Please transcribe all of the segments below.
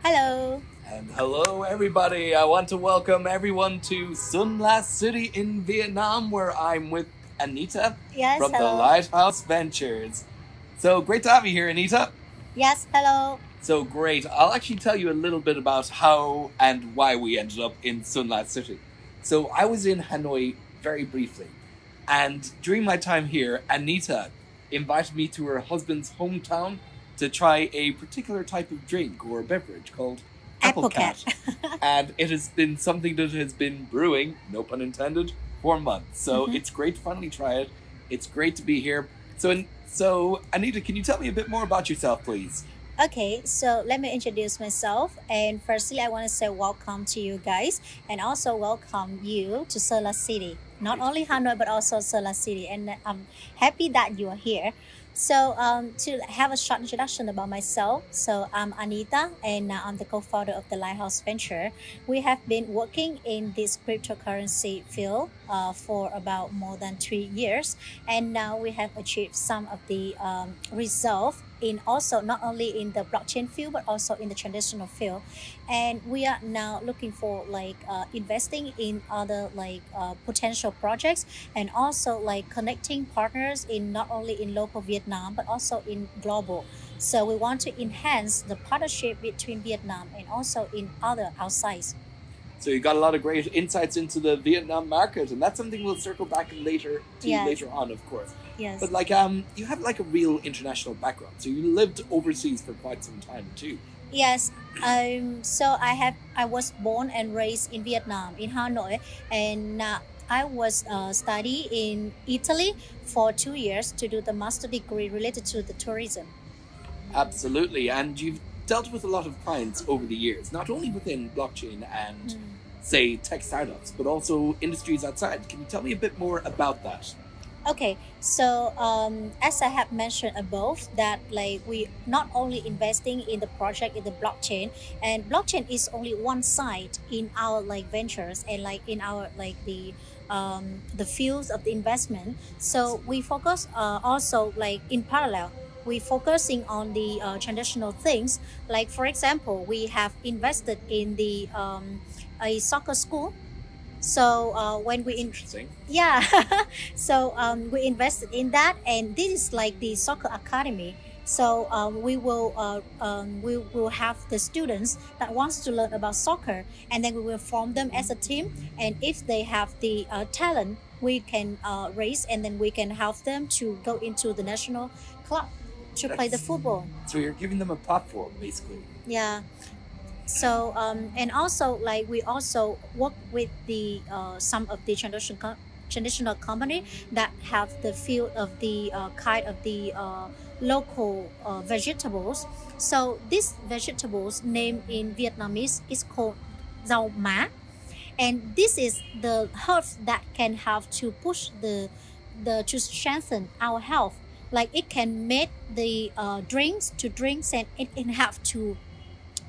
Hello. And hello, everybody. I want to welcome everyone to Sun La City in Vietnam, where I'm with Anita Yes, from the hello. Lighthouse Ventures. So great to have you here, Anita. Yes, hello. So great. I'll actually tell you a little bit about how and why we ended up in Sun La City. So I was in Hanoi very briefly, and during my time here, Anita invited me to her husband's hometown to try a particular type of drink or beverage called Apple Cat. And it has been something that has been brewing, no pun intended, for months. So it's great to finally try it. It's great to be here. So Anita, can you tell me a bit more about yourself, please? Okay, so let me introduce myself. And firstly, I want to say welcome to you guys and also welcome you to Sun La City. Not only Hanoi, but also Sun La City. And I'm happy that you are here. So to have a short introduction about myself, so I'm Anita and I'm the co-founder of the Lighthouse Venture. We have been working in this cryptocurrency field for about more than 3 years, and now we have achieved some of the results in also not only in the blockchain field but also in the traditional field, and we are now looking for investing in other potential projects and also connecting partners in not only in local Vietnam but also in global. So we want to enhance the partnership between Vietnam and also in other outside. So you got a lot of great insights into the Vietnam market, and that's something we'll circle back later on, of course. Yes. But you have a real international background, so you lived overseas for quite some time too. Yes. So I was born and raised in Vietnam, in Hanoi, and I was study in Italy for 2 years to do the master degree related to the tourism. Absolutely, and you've dealt with a lot of clients over the years, not only within blockchain and say tech startups, but also industries outside. Can you tell me a bit more about that? Okay, so as I have mentioned above, that we not only investing in the project in the blockchain, and blockchain is only one side in our ventures and in our the fields of the investment. So we focus also in parallel. We focusing on the traditional things. Like for example, we have invested in the a soccer school. So when we so we invested in that, and this is the soccer academy. So we will have the students that wants to learn about soccer, and then we will form them as a team. And if they have the talent, we can raise, and then we can help them to go into the national club to play the football. So you're giving them a platform, basically. Yeah. So and also we also work with the some of the traditional company that have the field of the kind of the local vegetables. So these vegetables name in Vietnamese is called rau má, and this is the herbs that can help to push the to strengthen our health. It can make the drinks and it can help to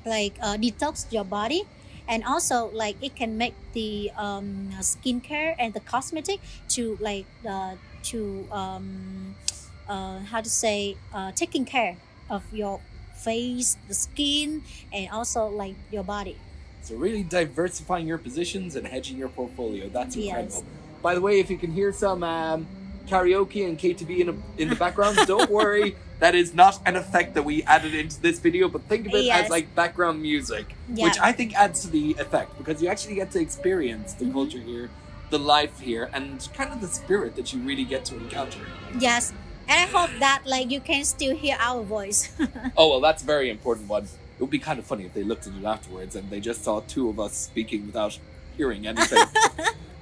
detox your body, and also it can make the skincare and the cosmetic to how to say taking care of your face, the skin, and also your body. So really diversifying your positions and hedging your portfolio. That's incredible. Yes. By the way, if you can hear some karaoke and KTV in the background, don't worry. That is not an effect that we added into this video, but think of it as background music, which I think adds to the effect, because you actually get to experience the culture here, the life here, and kind of the spirit that you really get to encounter. Yes, and I hope that you can still hear our voice. Oh, well, that's a very important one. It would be kind of funny if they looked at it afterwards and they just saw two of us speaking without hearing anything.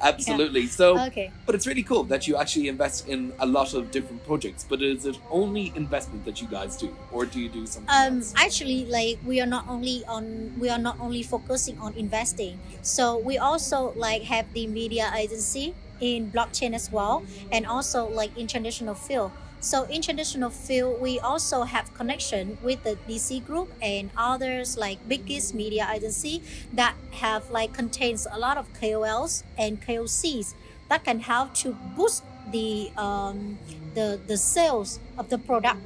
Absolutely. So, but it's really cool that you actually invest in a lot of different projects. But is it only investment that you guys do, or do you do something else? Actually, we are not only focusing on investing. So we also have the media agency in blockchain as well, and also in traditional field. So in traditional field, we also have connection with the DC group and others biggest media agency that have contains a lot of KOLs and KOCs that can help to boost the sales of the product.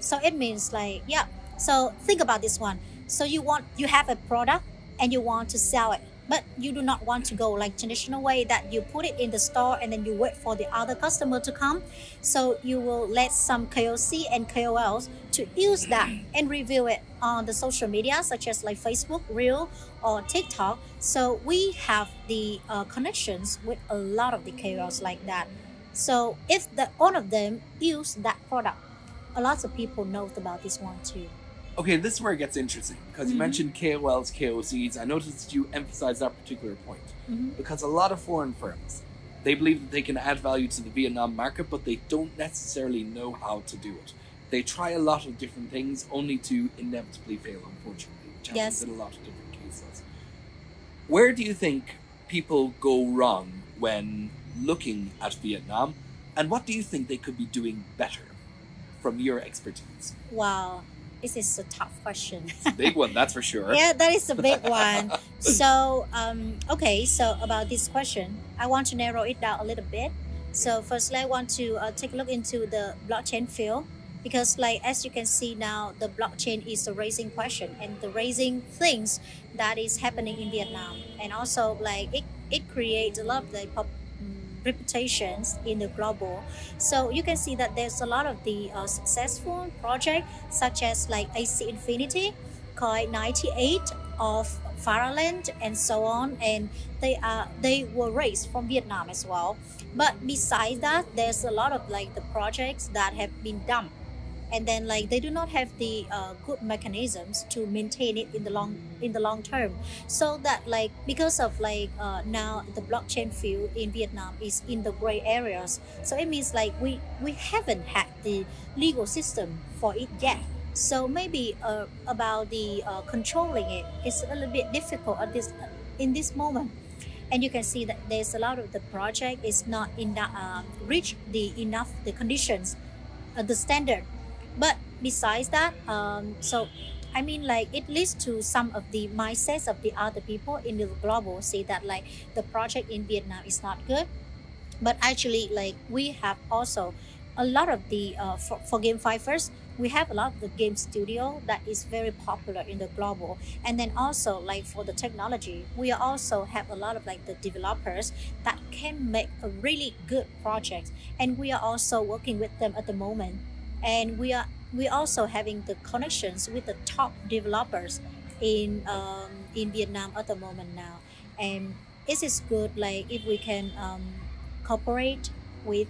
So it means So think about this one. So you have a product and you want to sell it, but you do not want to go like traditional way that you put it in the store and then you wait for the other customer to come. So you will let some KOC and KOLs to use that and review it on the social media such as like Facebook, Reel, or TikTok. So we have the connections with a lot of the KOLs like that. So if all of them use that product, a lot of people know about this one too. Okay, this is where it gets interesting, because you mentioned KOLs, KOCs. I noticed you emphasize that particular point, because a lot of foreign firms, they believe that they can add value to the Vietnam market, but they don't necessarily know how to do it. They try a lot of different things only to inevitably fail, unfortunately, which happens in a lot of different cases. Where do you think people go wrong when looking at Vietnam, and what do you think they could be doing better from your expertise? Wow. This is a tough question. It's a big one, that's for sure. Yeah, that is a big one. So, okay, so about this question, I want to narrow it down a little bit. So firstly, I want to take a look into the blockchain field, because like as you can see now, the blockchain is a raising question and the raising things that is happening in Vietnam. And also like it creates a lot of the reputations in the global. So you can see that there's a lot of the successful projects such as like AC Infinity, Coin 98 of Faraland, and so on, and they were raised from Vietnam as well. But besides that, there's a lot of like the projects that have been dumped, and then like they do not have the good mechanisms to maintain it in the long term. So that like because of like now the blockchain field in Vietnam is in the gray areas, so it means like we haven't had the legal system for it yet. So maybe about the controlling it is a little bit difficult at in this moment. And you can see that there's a lot of the project is not in reach enough the conditions, the standard. But besides that, so I mean like it leads to some of the mindsets of the other people in the global say that like the project in Vietnam is not good. But actually like we have also a lot of the for GameFi first, we have a lot of the game studio that is very popular in the global. And then also like for the technology, we also have a lot of like the developers that can make a really good project, and we are also working with them at the moment. And we also having the connections with the top developers in Vietnam at the moment now. And it is good like if we can cooperate with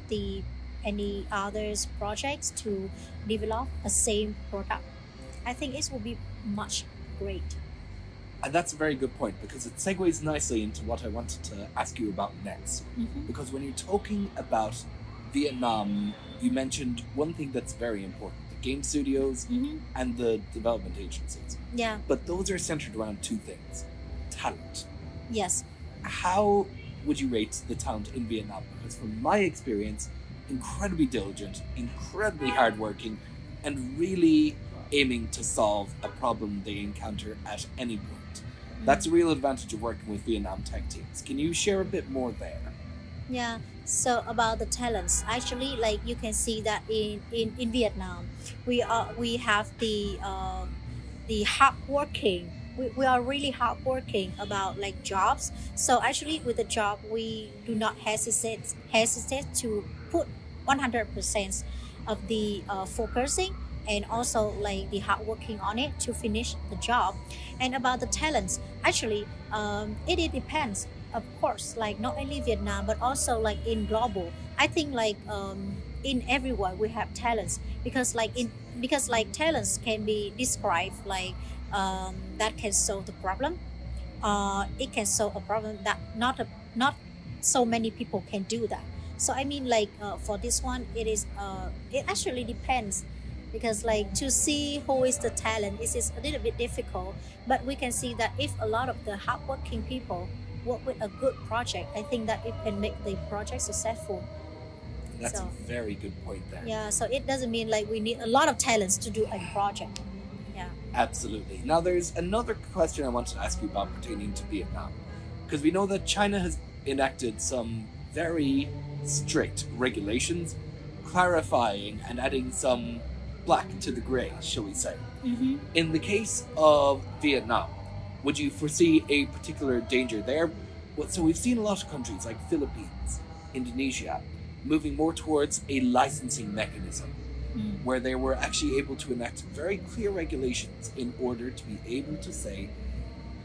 any others projects to develop a same product. I think it will be much great. And that's a very good point, because it segues nicely into what I wanted to ask you about next. Because when you're talking about Vietnam, you mentioned one thing that's very important: the game studios and the development agencies. Yeah. But those are centered around two things: talent. Yes. How would you rate the talent in Vietnam? Because from my experience, incredibly diligent, incredibly hardworking, and really aiming to solve a problem they encounter at any point. That's a real advantage of working with Vietnam tech teams. Can you share a bit more there? Yeah, so about the talents, actually like you can see that in Vietnam we have the hardworking. We are really hardworking about like jobs. So actually with the job we do not hesitate to put 100% of the focusing and also like the hardworking on it to finish the job. And about the talents, actually it depends, of course, like not only Vietnam but also like in global. I think like in everywhere we have talents, because like talents can be described like that can solve the problem. It can solve a problem that not so many people can do that. So I mean like for this one it actually depends, because like to see who is the talent is a little bit difficult. But we can see that if a lot of the hardworking people work with a good project, I think that it can make the project successful. That's a very good point there. Yeah, so it doesn't mean like we need a lot of talents to do a project. Yeah. Absolutely. Now there's another question I wanted to ask you about pertaining to Vietnam, because we know that China has enacted some very strict regulations, clarifying and adding some black to the grey, shall we say. Mm-hmm. In the case of Vietnam, would you foresee a particular danger there? Well, so we've seen a lot of countries like Philippines, Indonesia, moving more towards a licensing mechanism where they were actually able to enact very clear regulations in order to be able to say,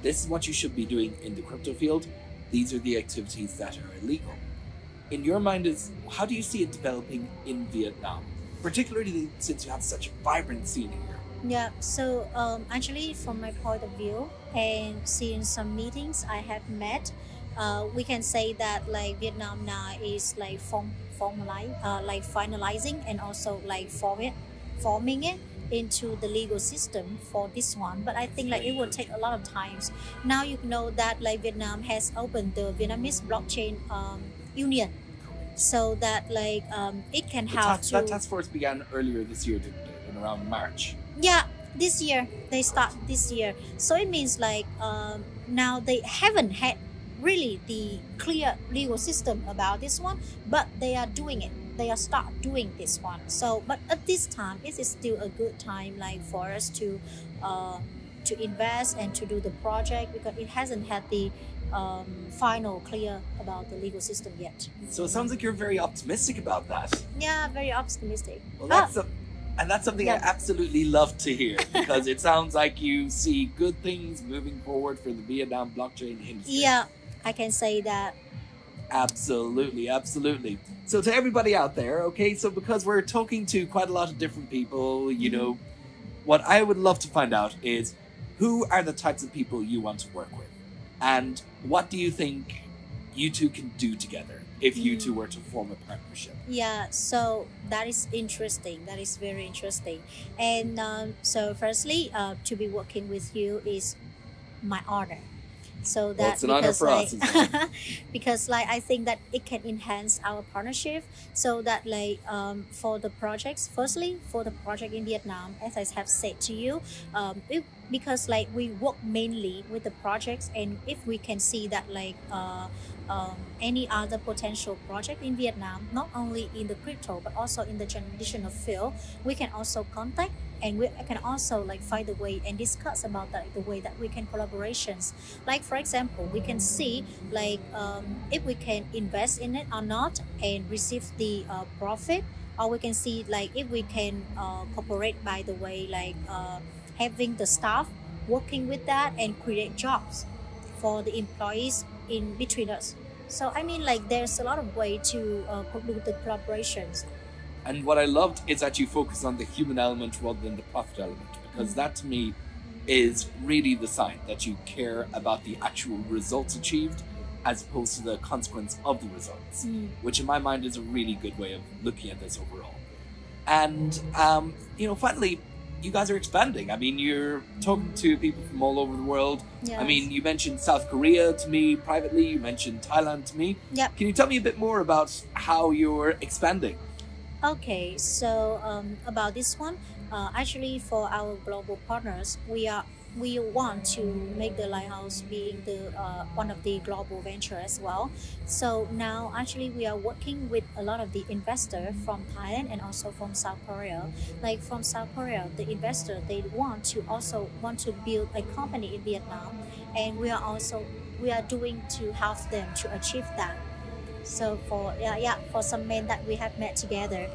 this is what you should be doing in the crypto field. These are the activities that are illegal. In your mind, how do you see it developing in Vietnam, particularly since you have such a vibrant scene here? Yeah, so actually, from my point of view, and seeing some meetings I have met, we can say that like Vietnam now is like finalizing and also like forming it into the legal system for this one. But I think like it will take a lot of times. Now you know that like Vietnam has opened the Vietnamese blockchain union, so that like it can have That task force began earlier this year, didn't it? In around March. Yeah, this year they start this year. So it means like now they haven't had really the clear legal system about this one, but they are doing it. They are start doing this one. So, but at this time, it is still a good time like for us to invest and to do the project, because it hasn't had the final clear about the legal system yet. So it sounds like you're very optimistic about that. Yeah, very optimistic. Well, that's something I absolutely love to hear, because it sounds like you see good things moving forward for the Vietnam blockchain industry. Yeah, I can say that. Absolutely, absolutely. So to everybody out there, okay, so because we're talking to quite a lot of different people, you know, what I would love to find out is who are the types of people you want to work with? And what do you think you two can do together if you two were to form a partnership? Yeah, so that is interesting. That is very interesting. And so firstly, to be working with you is my honor. So that it's an honor for us as well. Because like I think that it can enhance our partnership, so that like for the projects, firstly for the project in Vietnam, as I have said to you, because like we work mainly with the projects, and if we can see that like any other potential project in Vietnam, not only in the crypto but also in the traditional field, we can also contact, and we can also like find a way and discuss about that, the way that we can collaborations. Like for example, we can see like if we can invest in it or not and receive the profit, or we can see like if we can cooperate by the way like having the staff working with that and create jobs for the employees in between us. So I mean like there's a lot of way to do the collaborations. And what I loved is that you focus on the human element rather than the profit element, because that to me is really the sign that you care about the actual results achieved as opposed to the consequence of the results, which in my mind is a really good way of looking at this overall. And, you know, finally, you guys are expanding. I mean, you're talking to people from all over the world. Yes. I mean, you mentioned South Korea to me privately, you mentioned Thailand to me. Yep. Can you tell me a bit more about how you're expanding? Okay, so about this one, actually for our global partners, we want to make the Lighthouse being the one of the global venture as well. So now actually we are working with a lot of the investor from Thailand and also from South Korea. Like from South Korea, the investor, they want to build a company in Vietnam, and we are doing to help them to achieve that. So for some men that we have met together,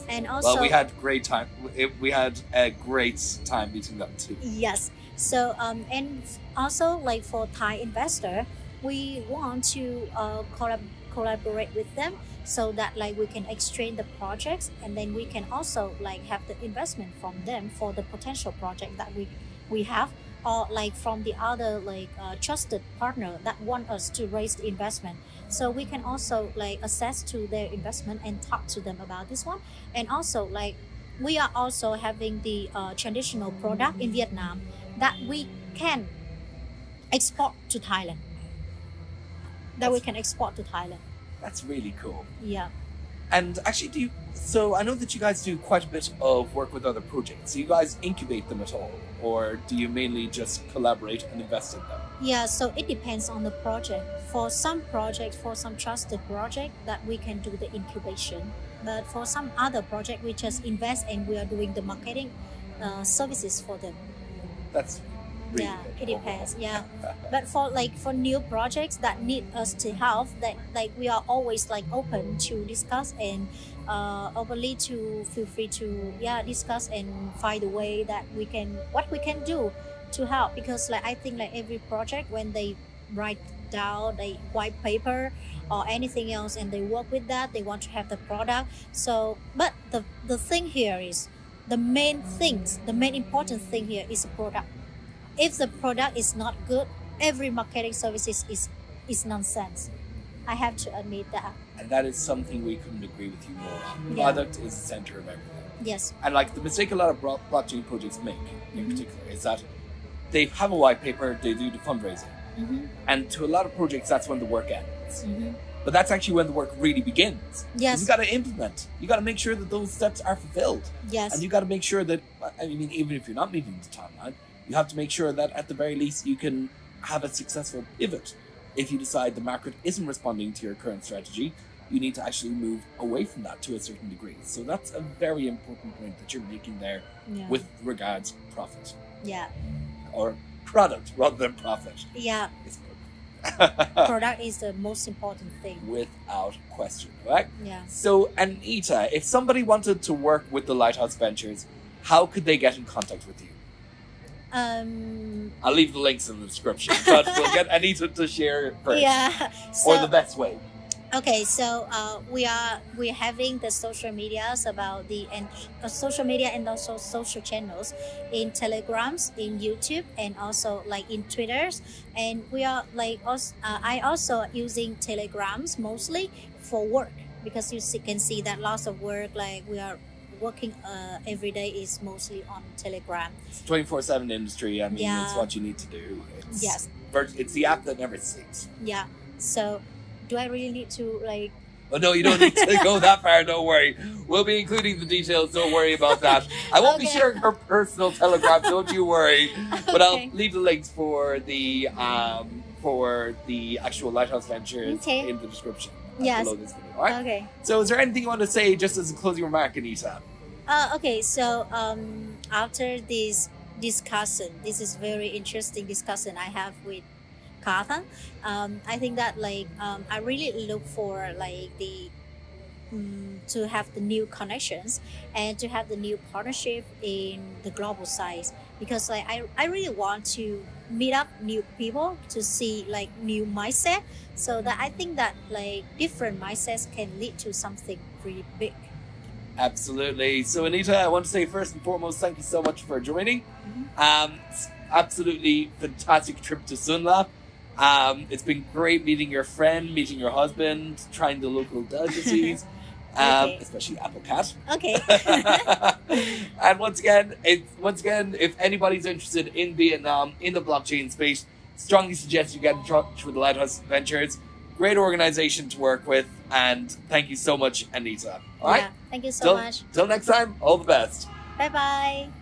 and also well, we had great time. We had a great time meeting them too. Yes. So and also like for Thai investor, we want to collaborate with them, so that like we can exchange the projects, and then we can also like have the investment from them for the potential project that we have, or like from the other like trusted partner that want us to raise the investment. So we can also like access to their investment and talk to them about this one. And also like we are also having the traditional product in Vietnam that we can export to Thailand. That's really cool. Yeah. And actually, so I know that you guys do quite a bit of work with other projects. Do you guys incubate them at all? Or do you mainly just collaborate and invest in them? Yeah, so it depends on the project. For some projects, for some trusted project, that we can do the incubation. But for some other project, we just invest and we are doing the marketing services for them. That's really Yeah, good. it depends. Yeah, but for new projects that need us to help, that like we are always like open to discuss and openly to feel free to discuss and find a way that what we can do to help, because like I think like every project when they write down a white paper or anything else and they work with that, they want to have the product. So but the thing here is the main important thing here is the product. If the product is not good, every marketing services is nonsense. I have to admit that. And that is something we couldn't agree with you more on. Yeah. Product is the center of everything. Yes. And like the mistake a lot of blockchain projects make in particular is that they have a white paper, they do the fundraising. And to a lot of projects, that's when the work ends. But that's actually when the work really begins. Yes. You got to implement. You got to make sure that those steps are fulfilled. Yes. And you got to make sure that, I mean, even if you're not meeting the timeline, you have to make sure that at the very least you can have a successful pivot. If you decide the market isn't responding to your current strategy, you need to actually move away from that to a certain degree. So that's a very important point that you're making there with regards to profit. Yeah. Or product rather than profit. Yeah. It's good. Product is the most important thing. Without question, right? Yeah. So, Anita, if somebody wanted to work with the Lighthouse Ventures, how could they get in contact with you? I'll leave the links in the description, but we'll get Anita to share first. Yeah. Or the best way. Okay, so we're having the social medias about the social media and also social channels in Telegrams, in YouTube, and also like in Twitters. And we are like also, I also using Telegrams mostly for work, because you can see that lots of work like we are working every day is mostly on Telegram. It's 24/7 industry. I mean, it's what you need to do. It's the app that never sleeps. Yeah. So. Do I really need to like? Oh no, you don't need to go that far. Don't worry. We'll be including the details. Don't worry about that. I won't be sharing her personal Telegram. Don't you worry. But I'll leave the links for the actual Lighthouse Ventures in the description below this video. All right? Okay. So, is there anything you want to say just as a closing remark, Anita? Okay. So after this discussion, this is very interesting discussion I have with Cathal. I think that like I really look for like the to have the new connections and to have the new partnership in the global size, because like I really want to meet up new people to see like new mindset, so that I think that like different mindsets can lead to something really big. Absolutely. So Anita, I want to say first and foremost, thank you so much for joining. Absolutely fantastic trip to Sunla. It's been great meeting your friend, meeting your husband, trying the local delicacies, especially apple cat. Okay. And once again, if anybody's interested in Vietnam, in the blockchain space, strongly suggest you get in touch with the Lighthouse Ventures. Great organization to work with, and thank you so much, Anita. All right? Thank you so much. Till next time, all the best. Bye-bye.